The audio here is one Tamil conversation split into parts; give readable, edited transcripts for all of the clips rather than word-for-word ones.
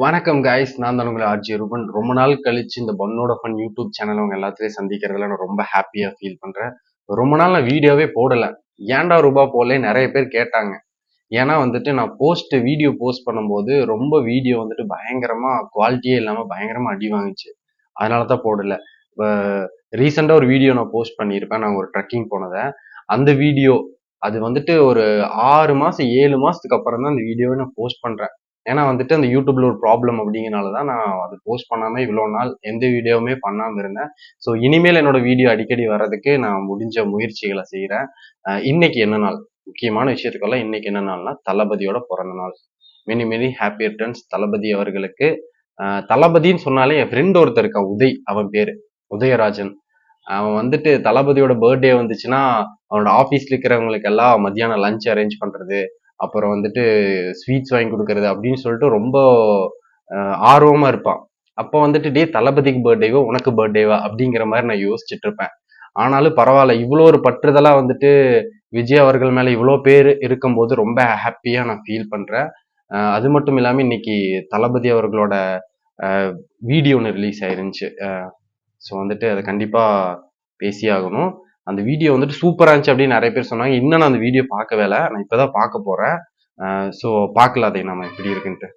வணக்கம் கைஸ், நான் தான் உங்களை ஆர்ஜி ரூபன். ரொம்ப நாள் கழிச்சு இந்த பொண்ணோட ஃபன் யூடியூப் சேனல் அவங்க எல்லாத்தையும் சந்திக்கிறதுல நான் ரொம்ப ஹாப்பியா ஃபீல் பண்றேன். ரொம்ப நாள் நான் வீடியோவே போடல. ஏன்டா ரூபா போடல நிறைய பேர் கேட்டாங்க. ஏன்னா நான் வீடியோ போஸ்ட் பண்ணும்போது ரொம்ப வீடியோ பயங்கரமா குவாலிட்டியே இல்லாம பயங்கரமா அடி வாங்குச்சு. அதனால தான் போடல. இப்போ ரீசெண்டா ஒரு வீடியோ நான் போஸ்ட் பண்ணியிருப்பேன். நான் ஒரு ட்ரெக்கிங் போனதை. அந்த வீடியோ அது ஒரு 6 மாசம் 7 மாசத்துக்கு அப்புறம் தான் அந்த வீடியோவை நான் போஸ்ட் பண்றேன். ஏன்னா அந்த யூடியூப்ல ஒரு ப்ராப்ளம் அப்படிங்கனால தான் நான் அது போஸ்ட் பண்ணாம இவ்வளோ நாள் எந்த வீடியோவுமே பண்ணாம இருந்தேன். ஸோ இனிமேல் என்னோட வீடியோ அடிக்கடி வர்றதுக்கு நான் முடிஞ்ச முயற்சிகளை செய்கிறேன். இன்னைக்கு என்ன நாள், முக்கியமான விஷயத்துக்கெல்லாம் இன்னைக்கு என்ன நாள்னா தளபதியோட பிறந்த நாள். மெனி மெனி ஹாப்பி ரிட்டர்ன்ஸ் தளபதி அவர்களுக்கு. தளபதின்னு சொன்னாலே என் ஃப்ரெண்ட் ஒருத்தர் இருக்கான், உதய், அவன் பேரு உதயராஜன். அவன் தளபதியோட பர்த்டே வந்துச்சுன்னா அவனோட ஆஃபீஸ்ல இருக்கிறவங்களுக்கு எல்லாம் மத்தியானம் லஞ்ச் அரேஞ்ச் பண்றது, அப்புறம் ஸ்வீட்ஸ் வாங்கி கொடுக்கறது அப்படின்னு சொல்லிட்டு ரொம்ப ஆர்வமா இருப்பான். அப்போ டே தளபதிக்கு பர்த்டேவோ உனக்கு பர்த்டேவா அப்படிங்கிற மாதிரி நான் யோசிச்சுட்டு இருப்பேன். ஆனாலும் பரவாயில்ல, இவ்வளோ ஒரு பற்றுதலா விஜய் அவர்கள் மேல இவ்வளோ பேர் இருக்கும்போது ரொம்ப ஹாப்பியா நான் ஃபீல் பண்றேன். அது மட்டும் இல்லாம இன்னைக்கு தளபதி அவர்களோட வீடியோ ஒன்று ரிலீஸ் ஆயிருந்துச்சு. ஸோ அதை கண்டிப்பா பேசியாகணும். அந்த வீடியோ சூப்பரா இருந்துச்சு அப்படின்னு நிறைய பேர் சொன்னாங்க. இன்னும் நான் அந்த வீடியோ பார்க்கவே இல்லை, நான் இப்பதான் பார்க்க போறேன். ஸோ பார்க்கலாம் அதை நம்ம எப்படி இருக்குன்ட்டு.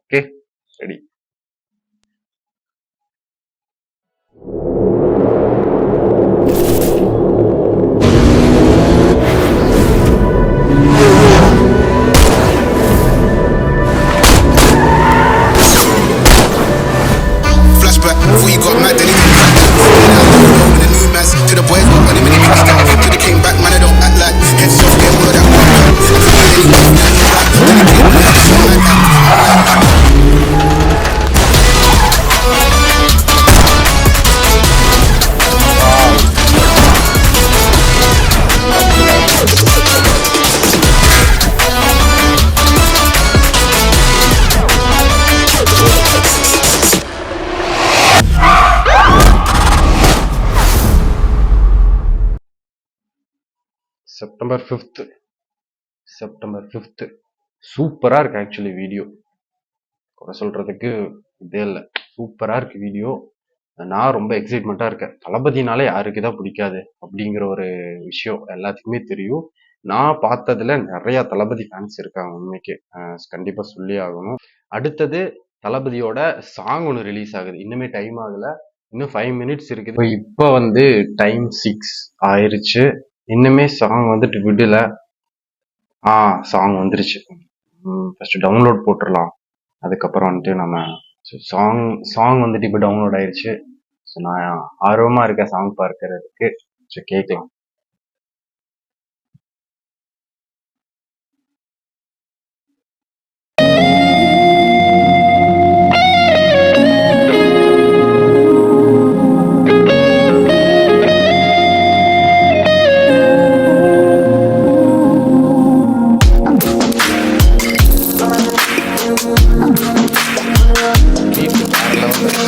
Okay, ready. Before you got mad, then you got mad. With the new mass to the boys, got money, many people stack. To the king back, man, I don't act like heads off, get all of that one back. September 5th சூப்பரா இருக்கு. ஆக்சுவலி வீடியோ குறை சொல்றதுக்கு இதே இல்லை, சூப்பரா இருக்கு வீடியோ. நான் ரொம்ப எக்ஸைட்மெண்ட்டா இருக்கேன். தளபதினாலே யாருக்குதான் பிடிக்காது அப்படிங்கிற ஒரு விஷயம் எல்லாத்துக்குமே தெரியும். நான் பார்த்ததுல நிறைய தளபதி ஃபேன்ஸ் இருக்காங்க உண்மைக்கு, கண்டிப்பா சொல்லி ஆகணும். அடுத்தது தளபதியோட சாங் ஒன்று ரிலீஸ் ஆகுது. இன்னுமே டைம் ஆகல, இன்னும் 5 minutes இருக்குது. இப்போ டைம் 6 ஆயிருச்சு. இன்னுமே சாங் விடல. சாங் வந்துருச்சு. ஃபர்ஸ்ட் டவுன்லோட் போட்டுடலாம், அதுக்கப்புறம் நம்ம சாங் இப்போ டவுன்லோட் ஆயிருச்சு. ஸோ நான் ஆர்வமா இருக்கேன் சாங் பார்க்கறதுக்கு. ஸோ கேட்கலாம்.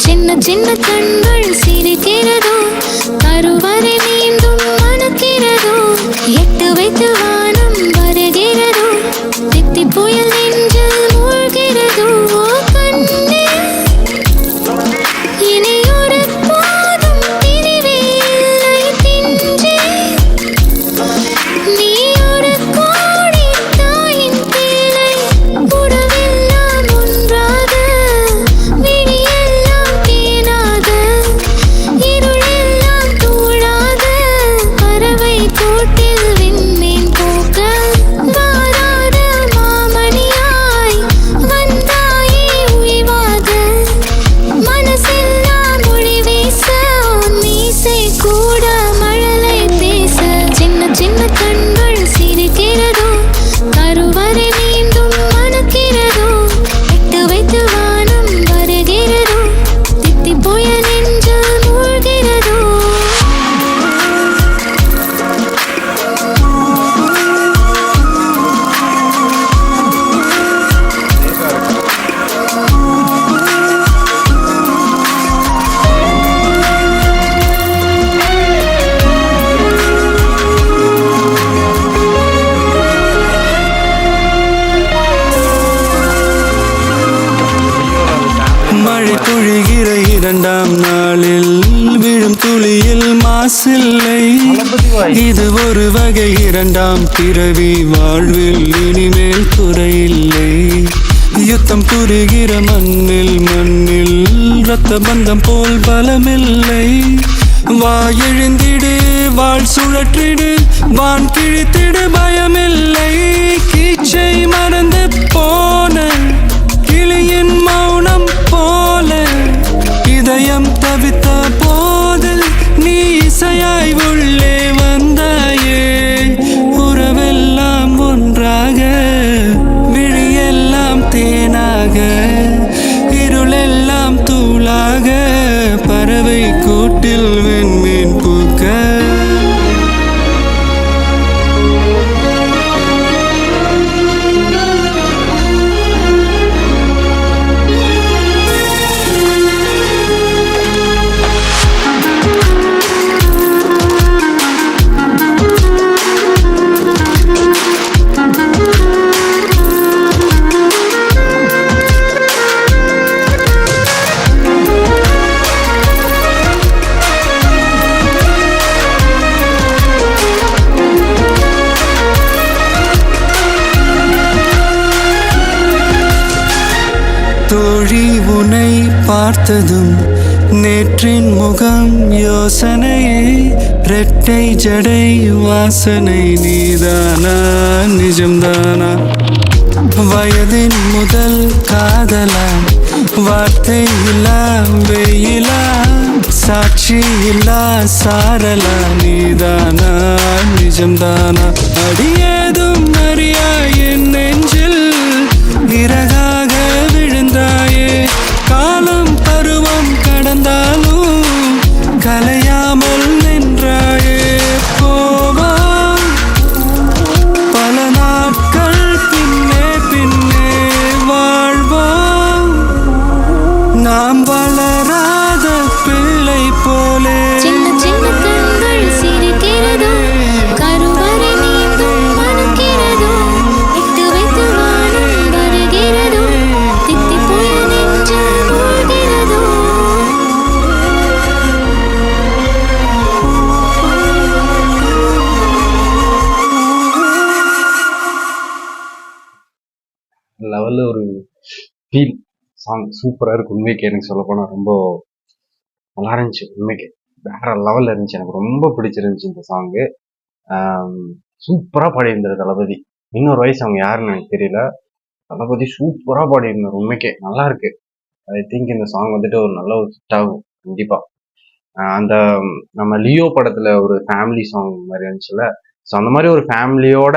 சின்ன சின்ன கண்கள் சிரிக்கிறதோ, கருவறை மீண்டும் மணக்கிறதோ, எட்டு வைத்து வானம் வருகிறதோ, தித்தி புயல் நெஞ்சில் மூழ்கிறதோ. கண்ணே இனி ஒரு போதும் பிரிவே இல்லை தின்றே, நீ ஒரு கோடி தாயின் பிள்ளை, உறவெல்லாம் ஒன்றாக விடியெல்லாம் தேனாக இது ஒரு வகை இரண்டாம் பிறவி வாழ்வில் இனிமேல் குறையில்லை. யுத்தம் புரிகிற மண்ணில் இரத்த பந்தம் போல் பலமில்லை. வா எழுந்திடு வாழ் சுழற்றிடு வான் கிழித்திடு பயமில்லை. கீச்சை மறந்து போன கிளியின் மௌனம் போல இதயம் தவித்த போது நீ இசையாய் உள்ளே வந்தாயே. உறவெல்லாம் ஒன்றாக விழியெல்லாம் தேனாக இருளெல்லாம் தூளாக பறவை கூட்டில் வெண்மீன் பூக்க. தோழி உனை பார்த்ததும் நேற்றின் முகம் யோசனையே. ரெட்டை ஜடை வாசனை நீதானா நிஜம்தானா? வயதின் முதல் காதலா வார்த்தை இல்லா வெயிலா சாட்சி இல்லா சாரலா நீதானா நிஜம்தானா? அடியேதும் அறியா என் நெஞ்சில் இறகாக விழுந்தாயே. காலம் பருவம் கடந்தாலும் கலையாமல் நின்றாயே. போவா பல நாட்கள் பின்னே பின்னே வாழ்வோம் நாம் வளராத பிள்ளை போலே. சின்ன சின்ன கண்கள் சிரிக்கிறதோ கருவறை மீண்டும் மணக்கிறதோ விட்டு வைத்து வானம் வருகிறதோ தித்தி போய நெஞ்சு போகிறதோ. லெவலில் ஒரு ஃபீல் சாங் சூப்பராக இருக்கு. உண்மைக்கு எனக்கு சொல்ல போனால் ரொம்ப நல்லா இருந்துச்சு. உண்மைக்கு வேற லெவலில் இருந்துச்சு. எனக்கு ரொம்ப பிடிச்சிருந்துச்சு இந்த சாங்கு. சூப்பராக பாடியிருந்தார் தளபதி. இன்னொரு வயசு அவங்க யாருன்னு எனக்கு தெரியல. தளபதி சூப்பராக பாடியிருந்தார். உண்மைக்கே நல்லா இருக்கு. ஐ திங்க் இந்த சாங் வந்துட்டு ஒரு நல்ல ஒரு ஹிட் ஆகும் கண்டிப்பாக. அந்த நம்ம லியோ படத்தில் ஒரு ஃபேமிலி சாங் மாதிரி இருந்துச்சுல்ல, ஸோ அந்த மாதிரி ஒரு ஃபேமிலியோட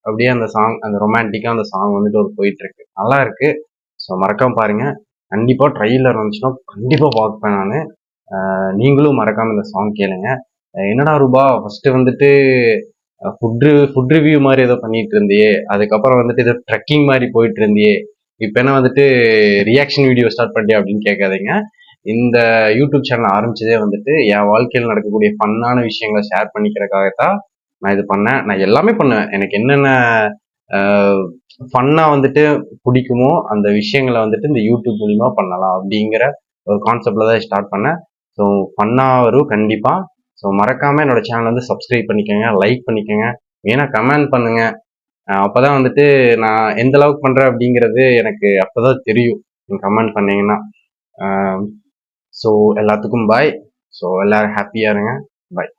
அப்படியே அந்த சாங் அந்த ரொமான்டிக்காக அந்த சாங் வந்துட்டு ஒரு போயிட்டு இருக்கு. நல்லா இருக்கு. ஸோ மறக்காம பாருங்க. கண்டிப்பாக ட்ரெயிலர் வந்துச்சுன்னா கண்டிப்பாக பார்ப்பேன் நான். நீங்களும் மறக்காம இந்த சாங் கேளுங்க. என்னடா ரூபா ஃபர்ஸ்ட் வந்துட்டு ஃபுட் ரிவ்யூ மாதிரி ஏதோ பண்ணிட்டு இருந்தியே, அதுக்கப்புறம் வந்துட்டு ஏதோ ட்ரெக்கிங் மாதிரி போயிட்டு இருந்தியே, இப்போ என்ன வந்துட்டு ரியாக்ஷன் வீடியோ ஸ்டார்ட் பண்ணிட்டியா அப்படின்னு கேட்காதீங்க. இந்த யூடியூப் சேனல் ஆரம்பிச்சதே வந்துட்டு என் வாழ்க்கையில் நடக்கக்கூடிய ஃபன்னான விஷயங்களை ஷேர் பண்ணிக்கிறதுக்காகத்தான் நான் இது பண்ணேன். நான் எல்லாமே பண்ணுவேன். எனக்கு என்னென்ன ஃபன்னா வந்துட்டு பிடிக்குமோ அந்த விஷயங்களை வந்துட்டு இந்த யூடியூப் மூலியமா பண்ணலாம் அப்படிங்கிற ஒரு கான்செப்ட்ல தான் ஸ்டார்ட் பண்ணேன். ஸோ ஃபன்னா வரும் கண்டிப்பா. ஸோ மறக்காம என்னோட சேனல் வந்து சப்ஸ்கிரைப் பண்ணிக்கோங்க, லைக் பண்ணிக்கோங்க, ஏன்னா கமெண்ட் பண்ணுங்க. அப்பதான் வந்துட்டு நான் எந்த அளவுக்கு பண்றேன் அப்படிங்கிறது எனக்கு அப்பதான் தெரியும். நீங்க கமெண்ட் பண்ணீங்கன்னா. ஸோ எல்லாத்துக்கும் பாய். ஸோ எல்லாரும் ஹாப்பியா இருங்க. பாய்.